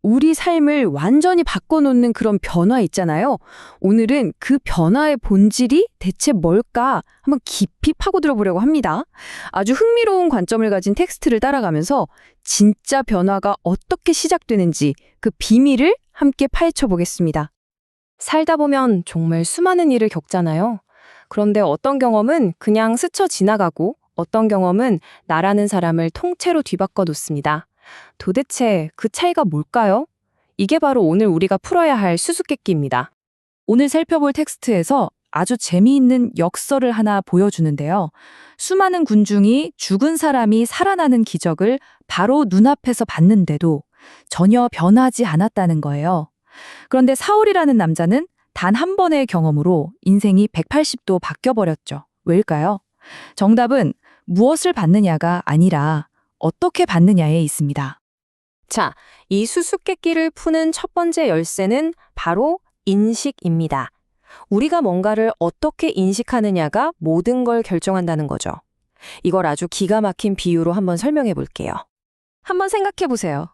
우리 삶을 완전히 바꿔놓는 그런 변화 있잖아요. 오늘은 그 변화의 본질이 대체 뭘까 한번 깊이 파고들어 보려고 합니다. 아주 흥미로운 관점을 가진 텍스트를 따라가면서 진짜 변화가 어떻게 시작되는지 그 비밀을 함께 파헤쳐 보겠습니다. 살다 보면 정말 수많은 일을 겪잖아요. 그런데 어떤 경험은 그냥 스쳐 지나가고 어떤 경험은 나라는 사람을 통째로 뒤바꿔 놓습니다. 도대체 그 차이가 뭘까요? 이게 바로 오늘 우리가 풀어야 할 수수께끼입니다. 오늘 살펴볼 텍스트에서 아주 재미있는 역설을 하나 보여주는데요. 수많은 군중이 죽은 사람이 살아나는 기적을 바로 눈앞에서 봤는데도 전혀 변하지 않았다는 거예요. 그런데 사울이라는 남자는 단 한 번의 경험으로 인생이 180도 바뀌어버렸죠. 왜일까요? 정답은 무엇을 받느냐가 아니라 어떻게 받느냐에 있습니다. 자, 이 수수께끼를 푸는 첫 번째 열쇠는 바로 인식입니다. 우리가 뭔가를 어떻게 인식하느냐가 모든 걸 결정한다는 거죠. 이걸 아주 기가 막힌 비유로 한번 설명해 볼게요. 한번 생각해 보세요.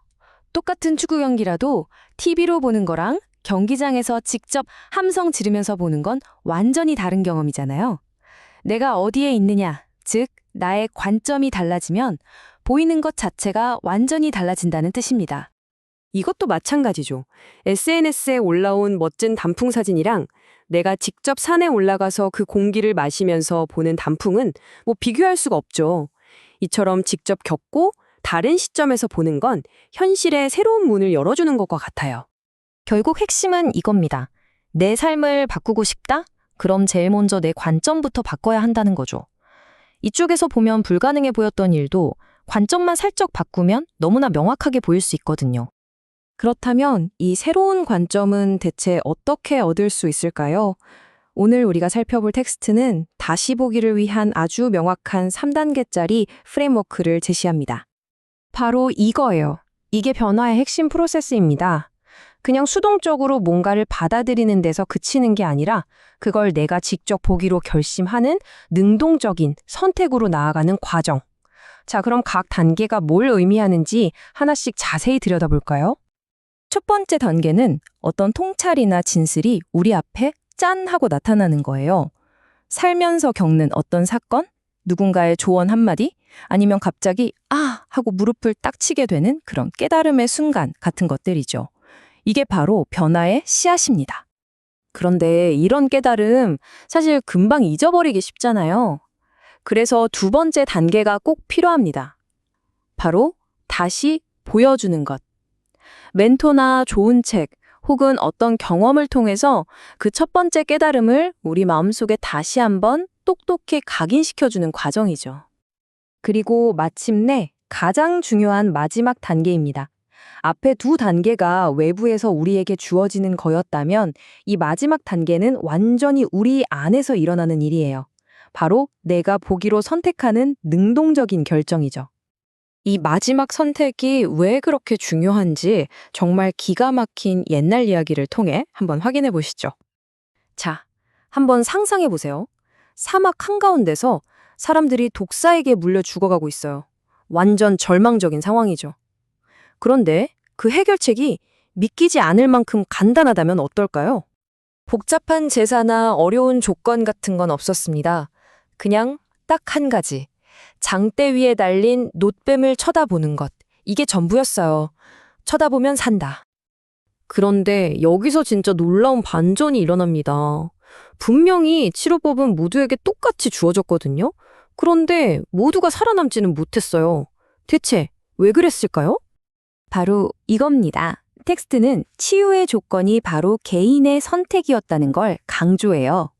똑같은 축구 경기라도 TV로 보는 거랑 경기장에서 직접 함성 지르면서 보는 건 완전히 다른 경험이잖아요. 내가 어디에 있느냐, 즉 나의 관점이 달라지면 보이는 것 자체가 완전히 달라진다는 뜻입니다. 이것도 마찬가지죠. SNS에 올라온 멋진 단풍 사진이랑 내가 직접 산에 올라가서 그 공기를 마시면서 보는 단풍은 비교할 수가 없죠. 이처럼 직접 겪고 다른 시점에서 보는 건 현실의 새로운 문을 열어주는 것과 같아요. 결국 핵심은 이겁니다. 내 삶을 바꾸고 싶다? 그럼 제일 먼저 내 관점부터 바꿔야 한다는 거죠. 이쪽에서 보면 불가능해 보였던 일도 관점만 살짝 바꾸면 너무나 명확하게 보일 수 있거든요. 그렇다면 이 새로운 관점은 대체 어떻게 얻을 수 있을까요? 오늘 우리가 살펴볼 텍스트는 다시 보기를 위한 아주 명확한 3단계짜리 프레임워크를 제시합니다. 바로 이거예요. 이게 변화의 핵심 프로세스입니다. 그냥 수동적으로 뭔가를 받아들이는 데서 그치는 게 아니라 그걸 내가 직접 보기로 결심하는 능동적인 선택으로 나아가는 과정. 자, 그럼 각 단계가 뭘 의미하는지 하나씩 자세히 들여다볼까요? 첫 번째 단계는 어떤 통찰이나 진술이 우리 앞에 짠 하고 나타나는 거예요. 살면서 겪는 어떤 사건, 누군가의 조언 한마디, 아니면 갑자기 아! 하고 무릎을 딱 치게 되는 그런 깨달음의 순간 같은 것들이죠. 이게 바로 변화의 씨앗입니다. 그런데 이런 깨달음 사실 금방 잊어버리기 쉽잖아요. 그래서 두 번째 단계가 꼭 필요합니다. 바로 다시 보여주는 것. 멘토나 좋은 책 혹은 어떤 경험을 통해서 그 첫 번째 깨달음을 우리 마음속에 다시 한번 똑똑히 각인시켜주는 과정이죠. 그리고 마침내 가장 중요한 마지막 단계입니다. 앞에 두 단계가 외부에서 우리에게 주어지는 거였다면 이 마지막 단계는 완전히 우리 안에서 일어나는 일이에요. 바로 내가 보기로 선택하는 능동적인 결정이죠. 이 마지막 선택이 왜 그렇게 중요한지 정말 기가 막힌 옛날 이야기를 통해 한번 확인해 보시죠. 자, 한번 상상해 보세요. 사막 한가운데서 사람들이 독사에게 물려 죽어가고 있어요. 완전 절망적인 상황이죠. 그런데 그 해결책이 믿기지 않을 만큼 간단하다면 어떨까요? 복잡한 제사나 어려운 조건 같은 건 없었습니다. 그냥 딱 한 가지. 장대 위에 달린 놋뱀을 쳐다보는 것. 이게 전부였어요. 쳐다보면 산다. 그런데 여기서 진짜 놀라운 반전이 일어납니다. 분명히 치료법은 모두에게 똑같이 주어졌거든요. 그런데 모두가 살아남지는 못했어요. 대체 왜 그랬을까요? 바로 이겁니다. 텍스트는 치유의 조건이 바로 개인의 선택이었다는 걸 강조해요.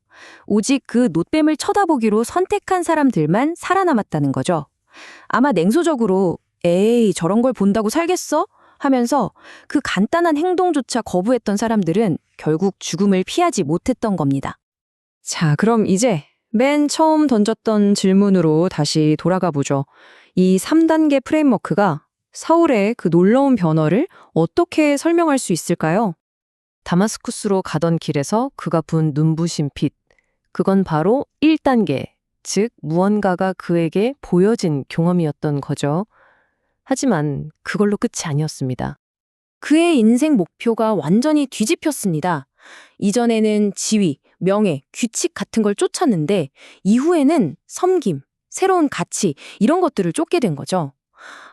오직 그 놋뱀을 쳐다보기로 선택한 사람들만 살아남았다는 거죠. 아마 냉소적으로 에이 저런 걸 본다고 살겠어? 하면서 그 간단한 행동조차 거부했던 사람들은 결국 죽음을 피하지 못했던 겁니다. 자, 그럼 이제 맨 처음 던졌던 질문으로 다시 돌아가 보죠. 이 3단계 프레임워크가 사울의 그 놀라운 변화를 어떻게 설명할 수 있을까요? 다마스쿠스로 가던 길에서 그가 본 눈부신 빛. 그건 바로 1단계, 즉 무언가가 그에게 보여진 경험이었던 거죠. 하지만 그걸로 끝이 아니었습니다. 그의 인생 목표가 완전히 뒤집혔습니다. 이전에는 지위, 명예, 규칙 같은 걸 쫓았는데 이후에는 섬김, 새로운 가치 이런 것들을 쫓게 된 거죠.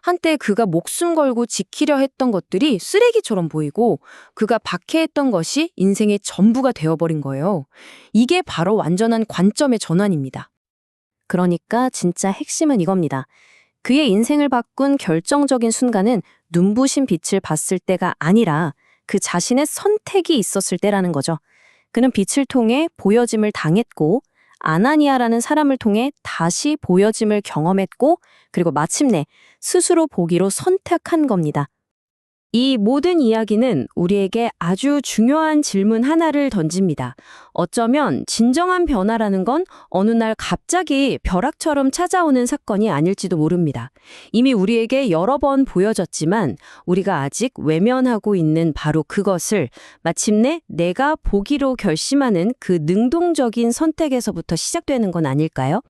한때 그가 목숨 걸고 지키려 했던 것들이 쓰레기처럼 보이고 그가 박해했던 것이 인생의 전부가 되어버린 거예요. 이게 바로 완전한 관점의 전환입니다. 그러니까 진짜 핵심은 이겁니다. 그의 인생을 바꾼 결정적인 순간은 눈부신 빛을 봤을 때가 아니라 그 자신의 선택이 있었을 때라는 거죠. 그는 빛을 통해 보여짐을 당했고 아나니아라는 사람을 통해 다시 보여짐을 경험했고 그리고 마침내 스스로 보기로 선택한 겁니다. 이 모든 이야기는 우리에게 아주 중요한 질문 하나를 던집니다. 어쩌면 진정한 변화라는 건 어느 날 갑자기 벼락처럼 찾아오는 사건이 아닐지도 모릅니다. 이미 우리에게 여러 번 보여졌지만 우리가 아직 외면하고 있는 바로 그것을 마침내 내가 보기로 결심하는 그 능동적인 선택에서부터 시작되는 건 아닐까요?